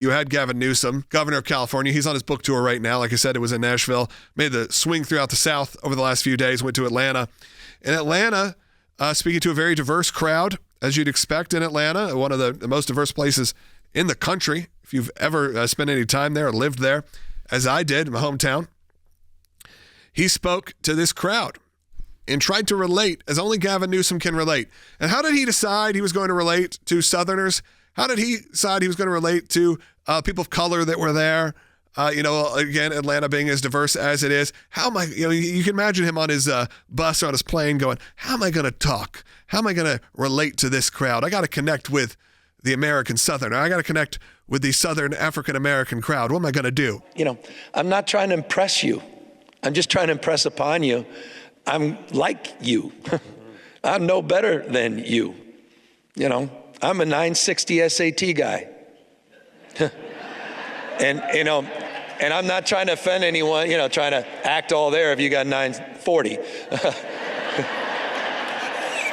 You had Gavin Newsom, governor of California. He's on his book tour right now. Like I said, it was in Nashville. Made the swing throughout the South over the last few days, went to Atlanta. In Atlanta, speaking to a very diverse crowd, as you'd expect in Atlanta, one of the most diverse places in the country. If you've ever spent any time there or lived there, as I did in my hometown, he spoke to this crowd and tried to relate as only Gavin Newsom can relate. And how did he decide he was going to relate to Southerners? How did he decide he was going to relate to people of color that were there? Again, Atlanta being as diverse as it is. How am I, you can imagine him on his bus or on his plane going, how am I going to talk? How am I going to relate to this crowd? I got to connect with the American Southerner. I got to connect with the Southern African-American crowd. What am I going to do? I'm not trying to impress you. I'm just trying to impress upon you. I'm like you. I'm no better than you. I'm a 960 SAT guy. And I'm not trying to offend anyone, trying to act all there if you got 940.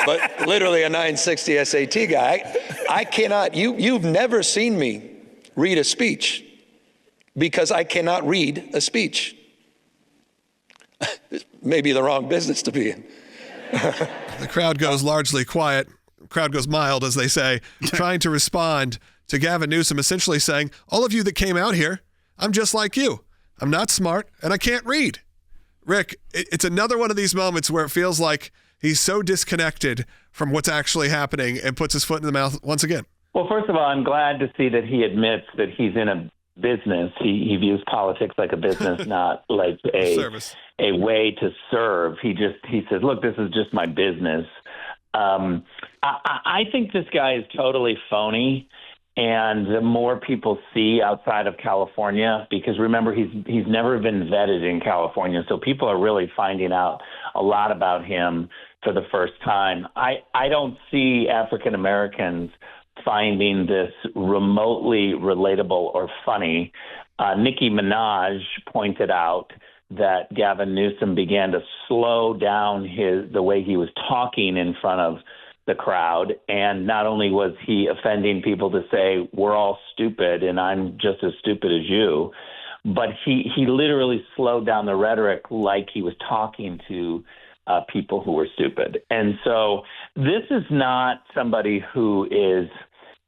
But literally a 960 SAT guy. I cannot, you've never seen me read a speech because I cannot read a speech. Maybe the wrong business to be in. The crowd goes largely quiet. The crowd goes mild, as they say, trying to respond to Gavin Newsom, essentially saying, all of you that came out here, I'm just like you. I'm not smart, and I can't read. Rick, it's another one of these moments where it feels like he's so disconnected from what's actually happening and puts his foot in the mouth once again. Well, first of all, I'm glad to see that he admits that he's in a business. He views politics like a business, not like a way to serve. He says, look, this is just my business. I think this guy is totally phony. And the more people see outside of California, because remember, he's never been vetted in California. So people are really finding out a lot about him for the first time. I don't see African Americans finding this remotely relatable or funny. Nicki Minaj pointed out that Gavin Newsom began to slow down the way he was talking in front of the crowd. And not only was he offending people to say, we're all stupid and I'm just as stupid as you, but he literally slowed down the rhetoric like he was talking to people who were stupid. And so this is not somebody who is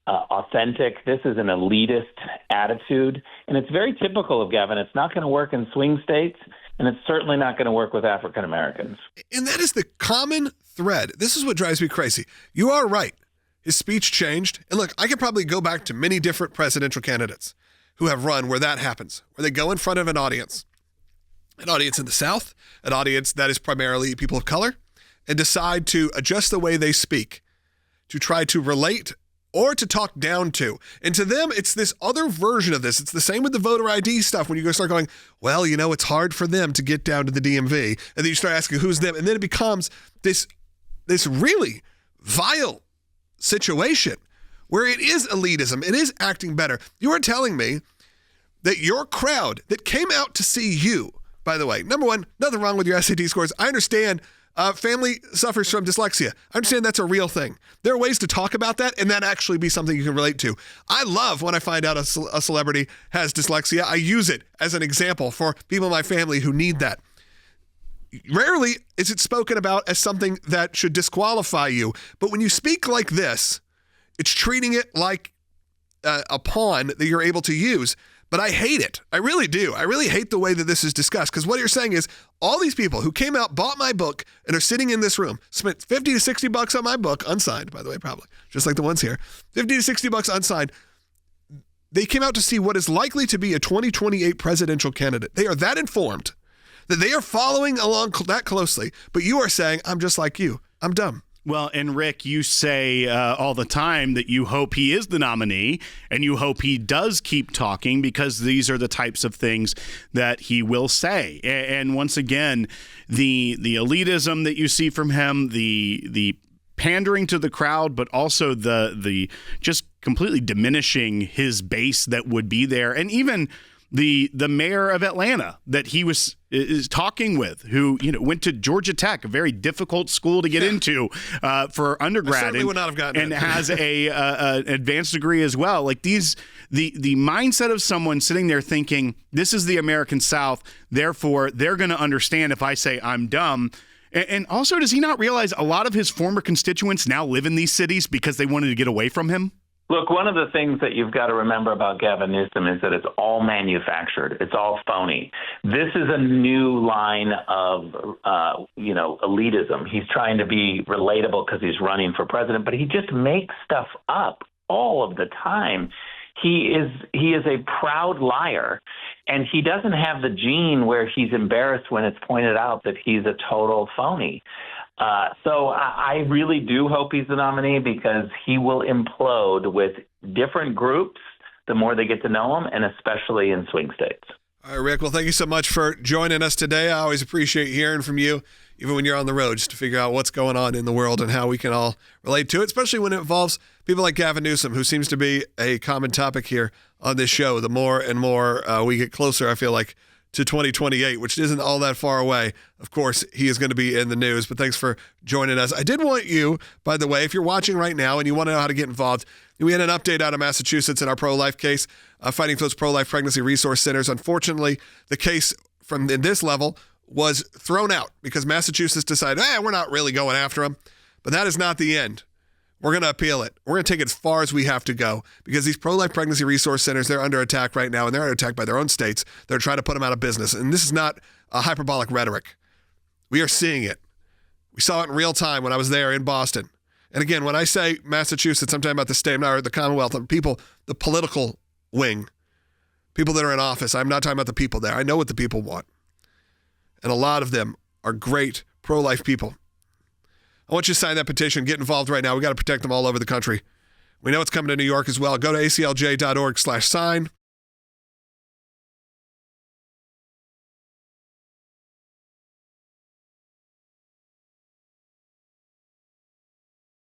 authentic. This is an elitist attitude. And it's very typical of Gavin. It's not going to work in swing states, and it's certainly not going to work with African Americans. And that is the common thread. This is what drives me crazy. You are right. His speech changed. And look, I could probably go back to many different presidential candidates who have run where that happens, where they go in front of an audience in the South, an audience that is primarily people of color, and decide to adjust the way they speak to try to relate or to talk down to. And to them, it's this other version of this. It's the same with the voter ID stuff when you start going, well, it's hard for them to get down to the DMV. And then you start asking who's them. And then it becomes this really vile situation where it is elitism. It is acting better. You are telling me that your crowd that came out to see you, by the way, number one, nothing wrong with your SAT scores. I understand family suffers from dyslexia. I understand that's a real thing. There are ways to talk about that and that actually be something you can relate to. I love when I find out a celebrity has dyslexia. I use it as an example for people in my family who need that. Rarely is it spoken about as something that should disqualify you. But when you speak like this, it's treating it like a pawn that you're able to use. But I hate it. I really do. I really hate the way that this is discussed, because what you're saying is all these people who came out, bought my book, and are sitting in this room, spent 50 to 60 bucks on my book, unsigned, by the way, probably, just like the ones here, 50 to 60 bucks unsigned. They came out to see what is likely to be a 2028 presidential candidate. They are that informed that they are following along that closely, but you are saying, I'm just like you. I'm dumb. Well, and Rick, you say all the time that you hope he is the nominee and you hope he does keep talking, because these are the types of things that he will say. And once again, the elitism that you see from him, the pandering to the crowd, but also the just completely diminishing his base that would be there. And even the mayor of Atlanta that he is talking with, who went to Georgia Tech, a very difficult school to get into for undergrad, I certainly would not have gotten and it. has an advanced degree as well. Like the mindset of someone sitting there thinking this is the American South, therefore they're going to understand if I say I'm dumb. And also, does he not realize a lot of his former constituents now live in these cities because they wanted to get away from him? Look, one of the things that you've got to remember about Gavin Newsom is that it's all manufactured. It's all phony. This is a new line of, elitism. He's trying to be relatable because he's running for president, but he just makes stuff up all of the time. He is a proud liar, and he doesn't have the gene where he's embarrassed when it's pointed out that he's a total phony. So I really do hope he's the nominee, because he will implode with different groups the more they get to know him, and especially in swing states. All right, Rick, well, thank you so much for joining us today. I always appreciate hearing from you, even when you're on the road, just to figure out what's going on in the world and how we can all relate to it, especially when it involves people like Gavin Newsom, who seems to be a common topic here on this show. The more and more we get closer, I feel like, to 2028, which isn't all that far away. Of course, he is going to be in the news, but thanks for joining us. I did want you, by the way, if you're watching right now and you want to know how to get involved, we had an update out of Massachusetts in our pro-life case, fighting for those pro-life pregnancy resource centers. Unfortunately, the case from in this level was thrown out because Massachusetts decided, we're not really going after them. But that is not the end. We're going to appeal it. We're going to take it as far as we have to go, because these pro-life pregnancy resource centers, they're under attack right now, and they're under attack by their own states. They're trying to put them out of business. And this is not a hyperbolic rhetoric. We are seeing it. We saw it in real time when I was there in Boston. And again, when I say Massachusetts, I'm talking about the state, I'm not the Commonwealth, people, the political wing, people that are in office. I'm not talking about the people there. I know what the people want. And a lot of them are great pro-life people. I want you to sign that petition. Get involved right now. We got to protect them all over the country. We know it's coming to New York as well. Go to aclj.org/sign.